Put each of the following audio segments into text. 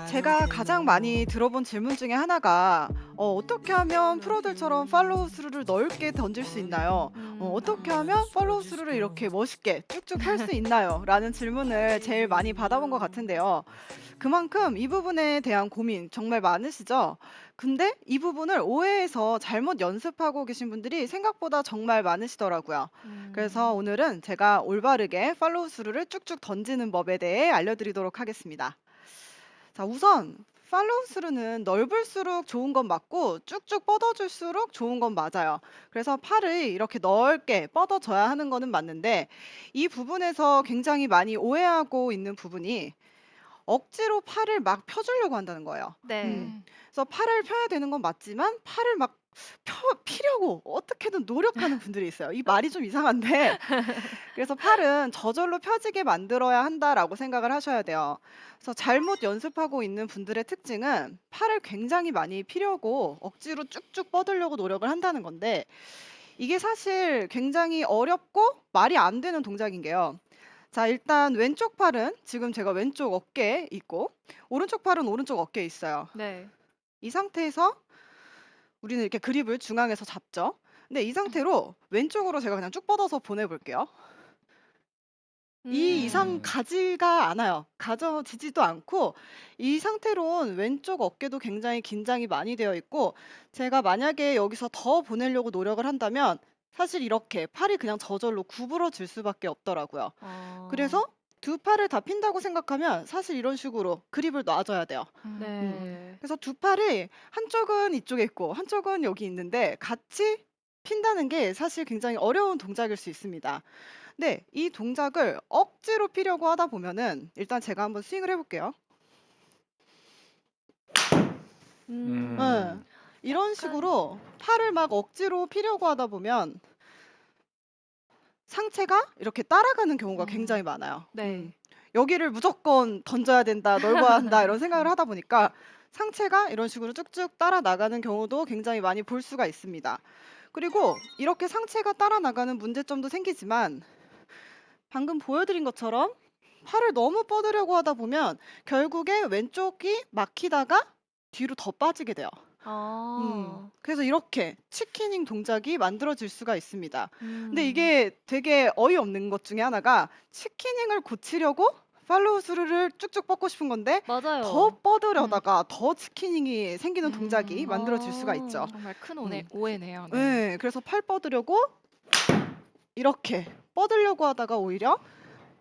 제가 가장 많이 들어본 질문 중에 하나가 어떻게 하면 프로들처럼 팔로우 수를 넓게 던질 수 있나요? 어떻게 하면 팔로우 수를 이렇게 멋있게 쭉쭉 펼 수 있나요? 라는 질문을 제일 많이 받아본 것 같은데요. 그만큼 이 부분에 대한 고민 정말 많으시죠? 근데 이 부분을 오해해서 잘못 연습하고 계신 분들이 생각보다 정말 많으시더라고요. 그래서 음. 오늘은 제가 올바르게 팔로우 스루를 쭉쭉 던지는 법에 대해 알려드리도록 하겠습니다. 자, 우선 팔로우 스루는 넓을수록 좋은 건 맞고 쭉쭉 뻗어줄수록 좋은 건 맞아요. 그래서 팔을 이렇게 넓게 뻗어줘야 하는 거는 맞는데 이 부분에서 굉장히 많이 오해하고 있는 부분이 억지로 팔을 막 펴주려고 한다는 거예요. 네. 그래서 팔을 펴야 되는 건 맞지만 팔을 막 피려고 어떻게든 노력하는 분들이 있어요. 이 말이 좀 이상한데 그래서 팔은 저절로 펴지게 만들어야 한다라고 생각을 하셔야 돼요. 그래서 잘못 연습하고 있는 분들의 특징은 팔을 굉장히 많이 피려고 억지로 쭉쭉 뻗으려고 노력을 한다는 건데 이게 사실 굉장히 어렵고 말이 안 되는 동작인 게요. 자, 일단 왼쪽 팔은 지금 제가 왼쪽 어깨에 있고 오른쪽 팔은 오른쪽 어깨에 있어요. 네. 이 상태에서 우리는 이렇게 그립을 중앙에서 잡죠. 근데 이 상태로 왼쪽으로 제가 그냥 쭉 뻗어서 보내볼게요. 이 이상 음. 가지가 않아요. 가져지지도 않고 이 상태로는 왼쪽 어깨도 굉장히 긴장이 많이 되어 있고 제가 만약에 여기서 더 보내려고 노력을 한다면 사실 이렇게 팔이 그냥 저절로 구부러질 수밖에 없더라고요. 아. 그래서 두 팔을 다 핀다고 생각하면 사실 이런 식으로 그립을 놔줘야 돼요. 음. 네. 그래서 두 팔이 한쪽은 이쪽에 있고 한쪽은 여기 있는데 같이 핀다는 게 사실 굉장히 어려운 동작일 수 있습니다. 네. 이 동작을 억지로 피려고 하다 보면은 일단 제가 한번 스윙을 해 볼게요. 예. 음. 이런 약간 식으로 팔을 막 억지로 피려고 하다 보면 상체가 이렇게 따라가는 경우가 굉장히 많아요. 네. 여기를 무조건 던져야 된다, 넓어야 한다 이런 생각을 하다 보니까 상체가 이런 식으로 쭉쭉 따라 나가는 경우도 굉장히 많이 볼 수가 있습니다. 그리고 이렇게 상체가 따라 나가는 문제점도 생기지만 방금 보여드린 것처럼 팔을 너무 뻗으려고 하다 보면 결국에 왼쪽이 막히다가 뒤로 더 빠지게 돼요. 아. 그래서 이렇게 치키닝 동작이 만들어질 수가 있습니다. 근데 음. 이게 되게 어이없는 것 중에 하나가 치키닝을 고치려고 팔로우 스루를 쭉쭉 뻗고 싶은 건데 더 맞아요. 뻗으려다가 더 치키닝이 생기는 동작이 만들어질 수가 있죠. 아. 정말 큰 음. 오해네요. 네. 예. 그래서 팔 뻗으려고 이렇게 뻗으려고 하다가 오히려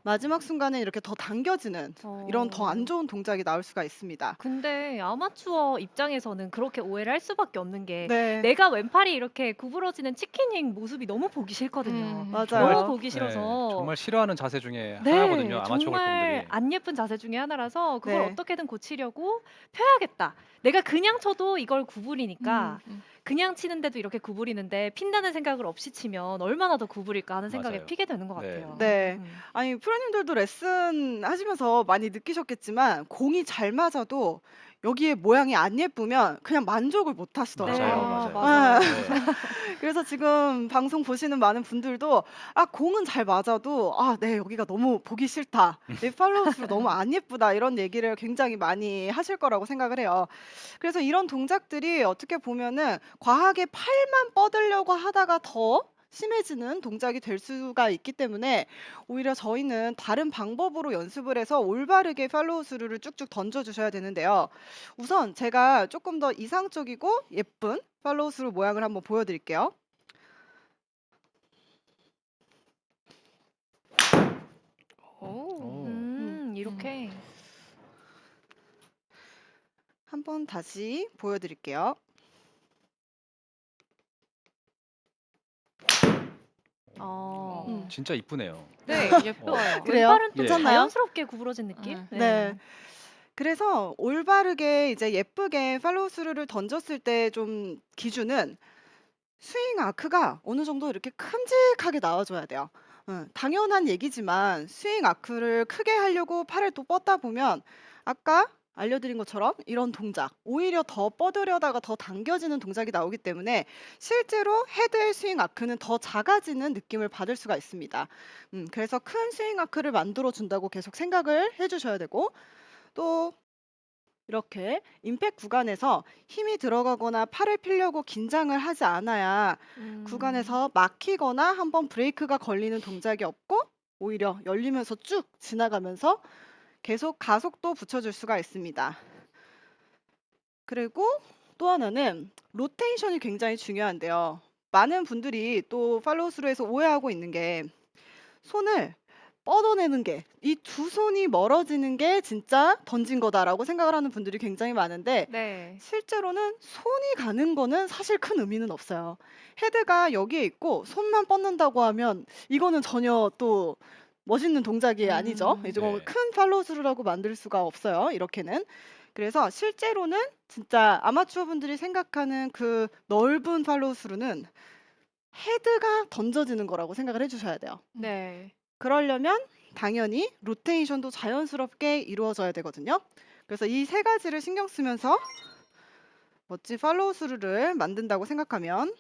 마지막 순간에 이렇게 더 당겨지는 이런 더 안 어. 좋은 동작이 나올 수가 있습니다. 근데 아마추어 입장에서는 그렇게 오해를 할 수밖에 없는 게 네. 내가 왼팔이 이렇게 구부러지는 치키닝 모습이 너무 보기 싫거든요. 너무 맞아요. 보기 네. 싫어서 정말 싫어하는 자세 중에 네. 하나거든요, 아마추어 정말 골퍼분들이. 안 예쁜 자세 중에 하나라서 그걸 네. 어떻게든 고치려고 '펴야겠다. 내가 그냥 쳐도 이걸 구부리니까 음. 그냥 치는데도 이렇게 구부리는데 핀다는 생각을 없이 치면 얼마나 더 구부릴까.' 하는 생각에 맞아요. 피게 되는 것 네. 같아요. 네. 음. 아니 프로님들도 레슨 하시면서 많이 느끼셨겠지만 공이 잘 맞아도 여기에 모양이 안 예쁘면 그냥 만족을 못 네. 맞아요, 하시더라고요. 아 맞아요. 예. 맞아요. 네. 그래서 지금 방송 보시는 많은 분들도 공은 잘 맞아도 '아 네 여기가 너무 보기 싫다. 내 팔로우 스루 너무 안 예쁘다.' 이런 얘기를 굉장히 많이 하실 거라고 생각을 해요. 그래서 이런 동작들이 어떻게 보면은 과하게 팔만 뻗으려고 하다가 더 심해지는 동작이 될 수가 있기 때문에 오히려 저희는 다른 방법으로 연습을 해서 올바르게 팔로우 스루를 쭉쭉 던져 주셔야 되는데요. 우선 제가 조금 더 이상적이고 예쁜 팔로우 스루 모양을 한번 보여 드릴게요. 오. 음. 이렇게. 한번 다시 보여 드릴게요. 음. 진짜 이쁘네요. 네. 어. 예뻐요. 그래요? 왼팔은 또 예. 괜찮나요? 자연스럽게 구부러진 느낌? 네. 그래서 올바르게 이제 예쁘게 팔로우 스루를 던졌을 때 좀 기준은 스윙 아크가 어느 정도 이렇게 큼직하게 나와 줘야 돼요. 당연한 얘기지만 스윙 아크를 크게 하려고 팔을 또 뻗다 보면 아까 알려드린 것처럼 이런 동작, 오히려 더 뻗으려다가 더 당겨지는 동작이 나오기 때문에 실제로 헤드의 스윙 아크는 더 작아지는 느낌을 받을 수가 있습니다. 그래서 큰 스윙 아크를 만들어 준다고 계속 생각을 해주셔야 되고, 또 이렇게 임팩 구간에서 힘이 들어가거나 팔을 피려고 긴장을 하지 않아야 구간에서 막히거나 한번 브레이크가 걸리는 동작이 없고 오히려 열리면서 쭉 지나가면서 계속 가속도 붙여줄 수가 있습니다. 그리고 또 하나는 로테이션이 굉장히 중요한데요. 많은 분들이 또 팔로우스루에서 오해하고 있는 게 손을 뻗어내는 게, 이 두 손이 멀어지는 게 진짜 던진 거다라고 생각을 하는 분들이 굉장히 많은데 네. 실제로는 손이 가는 거는 사실 큰 의미는 없어요. 헤드가 여기에 있고 손만 뻗는다고 하면 이거는 전혀 또 멋있는 동작이 아니죠. 이제 네. 큰 팔로우스루라고 만들 수가 없어요. 이렇게는. 그래서 실제로는 진짜 아마추어 분들이 생각하는 그 넓은 팔로우스루는 헤드가 던져지는 거라고 생각을 해주셔야 돼요. 네. 그러려면 당연히 로테이션도 자연스럽게 이루어져야 되거든요. 그래서 이 세 가지를 신경 쓰면서 멋진 팔로우 스루를 만든다고 생각하면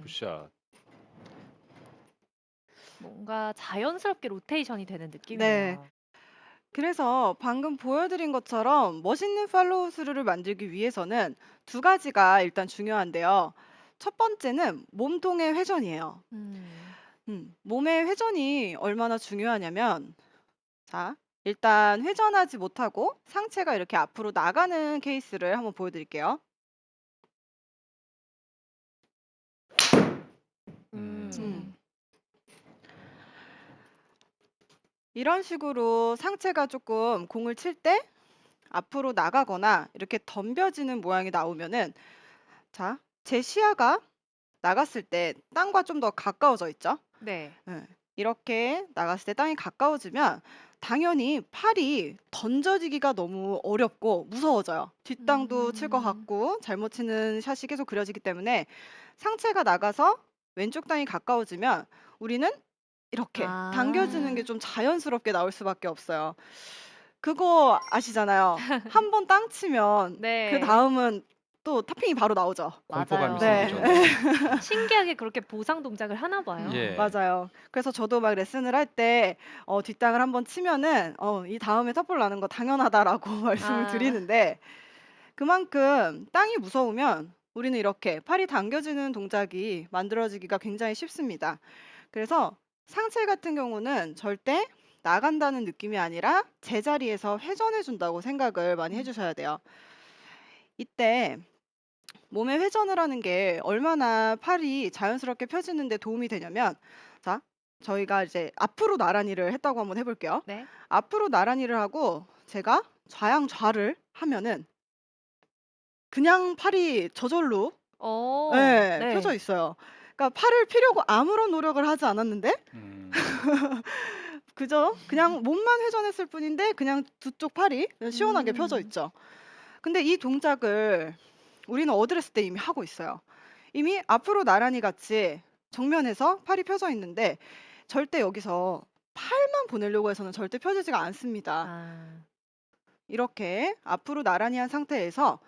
굿샷. 뭔가 자연스럽게 로테이션이 되는 네. 느낌이네요. 그래서 방금 보여드린 것처럼 멋있는 팔로우 스루를 만들기 위해서는 두 가지가 일단 중요한데요. 첫 번째는 몸통의 회전이에요. 몸의 회전이 얼마나 중요하냐면, 자, 일단 회전하지 못하고 상체가 이렇게 앞으로 나가는 케이스를 한번 보여드릴게요. 음. 이런 식으로 상체가 조금 공을 칠 때 앞으로 나가거나 이렇게 덤벼지는 모양이 나오면은, 자, 제 시야가 나갔을 때 땅과 좀 더 가까워져 있죠. 네. 이렇게 나갔을 때 땅이 가까워지면 당연히 팔이 던져지기가 너무 어렵고 무서워져요. 뒷땅도 칠 것 같고 잘못 치는 샷이 계속 그려지기 때문에 상체가 나가서 왼쪽 땅이 가까워지면 우리는 이렇게 당겨지는 게 좀 자연스럽게 나올 수밖에 없어요. 그거 아시잖아요. 한 번 땅 치면 네. 그다음은 또 타핑이 바로 나오죠. 공포감이 네. 생기죠. 네. 신기하게 그렇게 보상 동작을 하나 봐요. 예. 맞아요. 그래서 저도 막 레슨을 할 때 뒷땅을 한번 치면은 이 다음에 탑볼 나는 거 당연하다라고 말씀을 아. 드리는데, 그만큼 땅이 무서우면 우리는 이렇게 팔이 당겨지는 동작이 만들어지기가 굉장히 쉽습니다. 그래서 상체 같은 경우는 절대 나간다는 느낌이 아니라 제자리에서 회전해 준다고 생각을 많이 해주셔야 돼요. 이때 몸의 회전을 하는 게 얼마나 팔이 자연스럽게 펴지는 데 도움이 되냐면, 자, 저희가 이제 앞으로 나란히를 했다고 한번 해볼게요. 네. 앞으로 나란히를 하고 제가 좌양좌를 하면은 그냥 팔이 저절로 네. 펴져 있어요. 그러니까 팔을 피려고 아무런 노력을 하지 않았는데 음. 그죠? 그냥 몸만 회전했을 뿐인데 그냥 두 쪽 팔이 시원하게 펴져 있죠. 근데 이 동작을 우리는 어드레스 때 이미 하고 있어요. 이미 앞으로 나란히 같이 정면에서 팔이 펴져 있는데 절대 여기서 팔만 보내려고 해서는 절대 펴지지가 않습니다. 아. 이렇게 앞으로 나란히 한 상태에서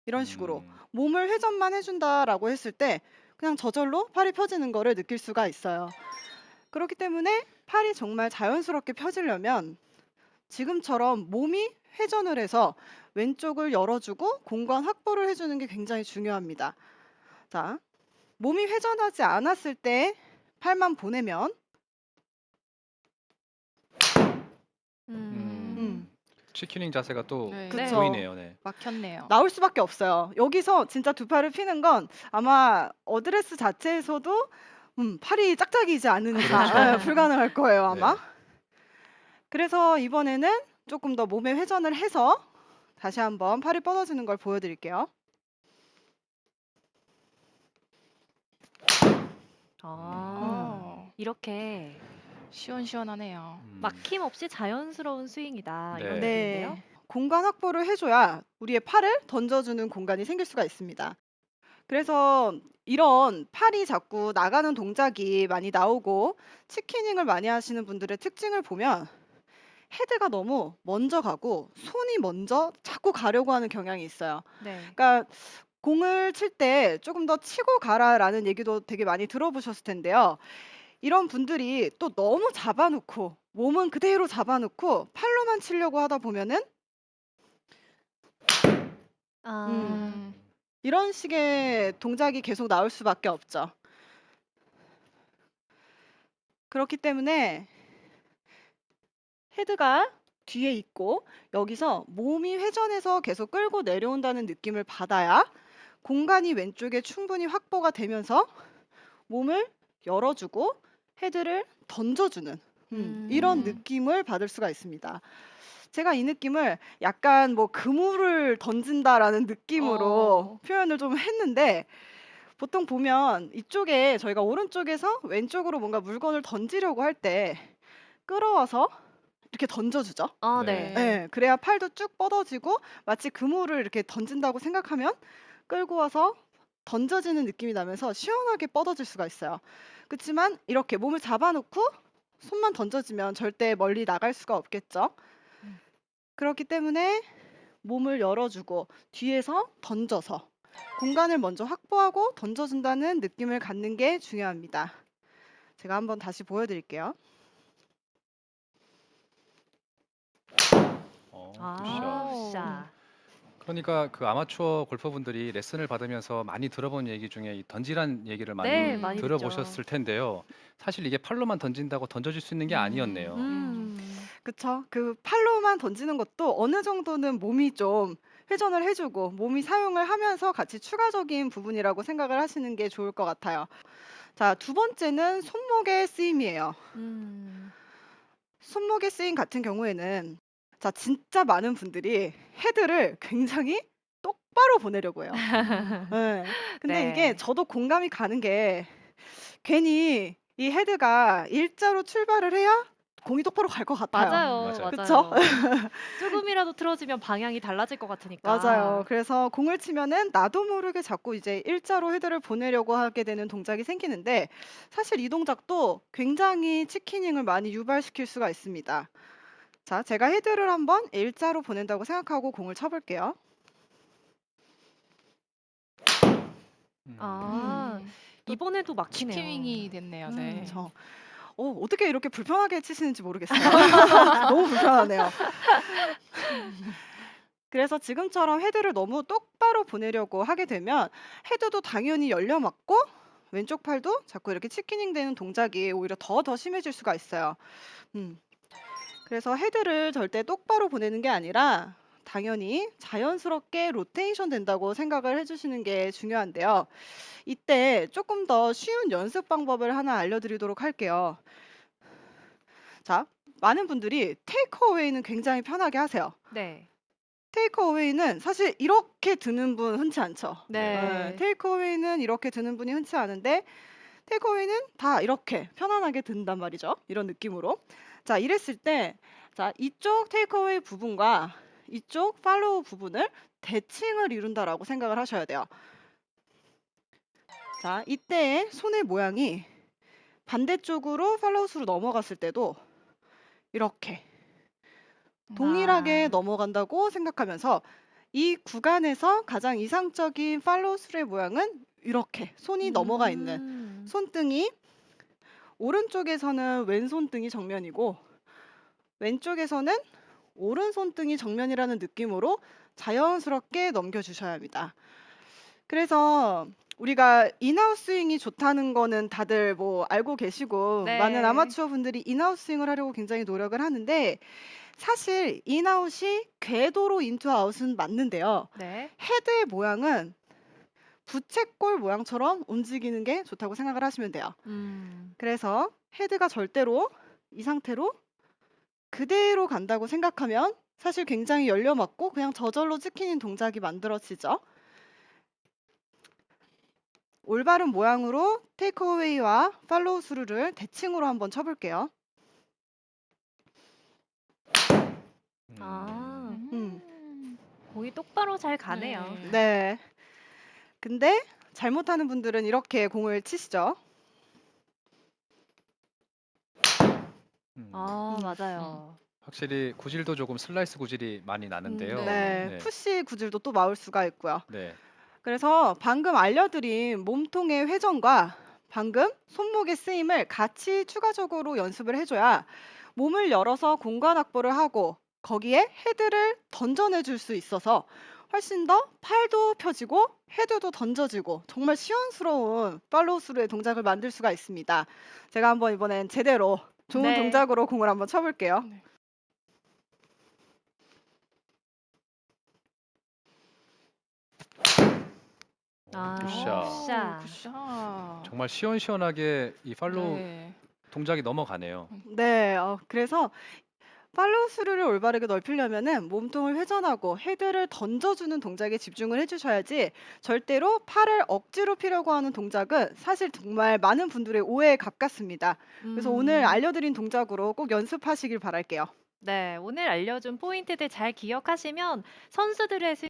이런 식으로 음. 몸을 회전만 해준다라고 했을 때 그냥 저절로 팔이 펴지는 거를 느낄 수가 있어요. 그렇기 때문에 팔이 정말 자연스럽게 펴지려면 지금처럼 몸이 회전을 해서 왼쪽을 열어주고 공간 확보를 해주는 게 굉장히 중요합니다. 자, 몸이 회전하지 않았을 때 팔만 보내면 치킨닝 자세가 또 네. 그쵸. 보이네요. 네. 막혔네요. 나올 수밖에 없어요. 여기서 진짜 두 팔을 피는 건 아마 어드레스 자체에서도 팔이 짝짝이지 않은 이상 그렇죠. 불가능할 거예요, 아마. 네. 그래서 이번에는 조금 더 몸에 회전을 해서 다시 한번 팔이 뻗어지는 걸 보여드릴게요. 이렇게 시원시원하네요. 막힘없이 자연스러운 스윙이다. 이런 네. 느낌인데요. 공간 확보를 해줘야 우리의 팔을 던져주는 공간이 생길 수가 있습니다. 그래서 이런 팔이 자꾸 나가는 동작이 많이 나오고 치키닝을 많이 하시는 분들의 특징을 보면 헤드가 너무 먼저 가고 손이 먼저 자꾸 가려고 하는 경향이 있어요. 네. 그러니까 공을 칠 때 조금 더 치고 가라라는 얘기도 되게 많이 들어보셨을 텐데요. 이런 분들이 또 너무 잡아놓고 몸은 그대로 잡아놓고 팔로만 치려고 하다 보면은 아. 음. 이런 식의 동작이 계속 나올 수밖에 없죠. 그렇기 때문에 헤드가 뒤에 있고 여기서 몸이 회전해서 계속 끌고 내려온다는 느낌을 받아야 공간이 왼쪽에 충분히 확보가 되면서 몸을 열어주고 헤드를 던져주는 이런 음. 느낌을 받을 수가 있습니다. 제가 이 느낌을 약간 뭐 그물을 던진다라는 느낌으로 어. 표현을 좀 했는데 보통 보면 이쪽에 저희가 오른쪽에서 왼쪽으로 뭔가 물건을 던지려고 할 때 끌어와서 이렇게 던져주죠. 아 네. 네. 예, 그래야 팔도 쭉 뻗어지고 마치 그물을 이렇게 던진다고 생각하면 끌고 와서 던져지는 느낌이 나면서 시원하게 뻗어질 수가 있어요. 그치만 이렇게 몸을 잡아놓고 손만 던져지면 절대 멀리 나갈 수가 없겠죠. 음. 그렇기 때문에 몸을 열어주고 뒤에서 던져서 공간을 먼저 확보하고 던져준다는 느낌을 갖는 게 중요합니다. 제가 한번 다시 보여드릴게요. 아, 굿샷. 굿샷. 그러니까 그 아마추어 골퍼분들이 레슨을 받으면서 많이 들어본 얘기 중에 이 던지란 얘기를 많이 네, 많이 듣죠. 들어보셨을 텐데요. 사실 이게 팔로만 던진다고 던져질 수 있는 게 아니었네요. 그쵸. 그 팔로만 던지는 것도 어느 정도는 몸이 좀 회전을 해주고 몸이 사용을 하면서 같이 추가적인 부분이라고 생각을 하시는 게 좋을 것 같아요. 자, 두 번째는 손목의 쓰임이에요. 음. 손목의 쓰임 같은 경우에는 자, 진짜 많은 분들이 헤드를 굉장히 똑바로 보내려고 해요. 예. 근데 이게 네. 저도 공감이 가는 게 괜히 이 헤드가 일자로 출발을 해야 공이 똑바로 갈 것 같아요. 맞아요. 맞아요. 그쵸? 조금이라도 틀어지면 방향이 달라질 것 같으니까. 맞아요. 그래서 공을 치면은 나도 모르게 자꾸 이제 일자로 헤드를 보내려고 하게 되는 동작이 생기는데 사실 이 동작도 굉장히 치키닝을 많이 유발시킬 수가 있습니다. 자, 제가 헤드를 한번 일자로 보낸다고 생각하고 공을 쳐볼게요. 아, 음. 이번에도 막히네요. 치킨윙이 됐네요. 네. 그쵸. 어떻게 이렇게 불편하게 치시는지 모르겠어요. 너무 불편하네요. 그래서 지금처럼 헤드를 너무 똑바로 보내려고 하게 되면 헤드도 당연히 열려 맞고 왼쪽 팔도 자꾸 이렇게 치키닝 되는 동작이 오히려 더 심해질 수가 있어요. 음. 그래서 헤드를 절대 똑바로 보내는 게 아니라 당연히 자연스럽게 로테이션 된다고 생각을 해주시는 게 중요한데요. 이때 조금 더 쉬운 연습 방법을 하나 알려드리도록 할게요. 자, 많은 분들이 테이크어웨이는 굉장히 편하게 하세요. 네. 테이크어웨이는 사실 이렇게 드는 분 흔치 않죠. 네. 테이크어웨이는 이렇게 드는 분이 흔치 않은데 테이크어웨이는 다 이렇게 편안하게 든단 말이죠. 이런 느낌으로. 자, 이랬을 때 자, 이쪽 테이크어웨이 부분과 이쪽 팔로우 부분을 대칭을 이룬다라고 생각을 하셔야 돼요. 자, 이때 손의 모양이 반대쪽으로 팔로우스로 넘어갔을 때도 이렇게 동일하게 아. 넘어간다고 생각하면서 이 구간에서 가장 이상적인 팔로우스루의 모양은 이렇게 손이 넘어가 있는 손등이 오른쪽에서는 왼손등이 정면이고 왼쪽에서는 오른손등이 정면이라는 느낌으로 자연스럽게 넘겨주셔야 합니다. 그래서 우리가 인아웃 스윙이 좋다는 거는 다들 뭐 알고 계시고 네. 많은 아마추어 분들이 인아웃 스윙을 하려고 굉장히 노력을 하는데 사실 인아웃이 궤도로 인투 아웃은 맞는데요. 네. 헤드의 모양은 부채꼴 모양처럼 움직이는 게 좋다고 생각을 하시면 돼요. 그래서 헤드가 절대로 이 상태로 그대로 간다고 생각하면 사실 굉장히 열려 맞고 그냥 저절로 찍히는 동작이 만들어지죠. 올바른 모양으로 테이크어웨이와 팔로우 스루를 대칭으로 한번 쳐볼게요. 아, 음. 공이 똑바로 잘 가네요. 네. 네. 근데 잘못하는 분들은 이렇게 공을 치시죠. 음, 아, 음. 맞아요. 확실히 구질도 조금 슬라이스 구질이 많이 나는데요. 네. 네, 네. 푸시 구질도 또 나올 수가 있고요. 네. 그래서 방금 알려드린 몸통의 회전과 방금 손목의 쓰임을 같이 추가적으로 연습을 해줘야 몸을 열어서 공간 확보를 하고 거기에 헤드를 던져내줄 수 있어서 훨씬 더 팔도 펴지고 헤드도 던져지고 정말 시원스러운 팔로우 스루의 동작을 만들 수가 있습니다. 제가 한번 이번엔 제대로 좋은 네. 동작으로 공을 한번 쳐볼게요. 네. 아, 굿샷. 굿샷. 굿샷. 정말 시원시원하게 이 팔로우 네. 동작이 넘어가네요. 네, 그래서 팔로우 스루를 올바르게 넓히려면은 몸통을 회전하고 헤드를 던져주는 동작에 집중을 해주셔야지 절대로 팔을 억지로 피려고 하는 동작은 사실 정말 많은 분들의 오해에 가깝습니다. 그래서 오늘 알려드린 동작으로 꼭 연습하시길 바랄게요. 네, 오늘 알려준 포인트들 잘 기억하시면 선수들의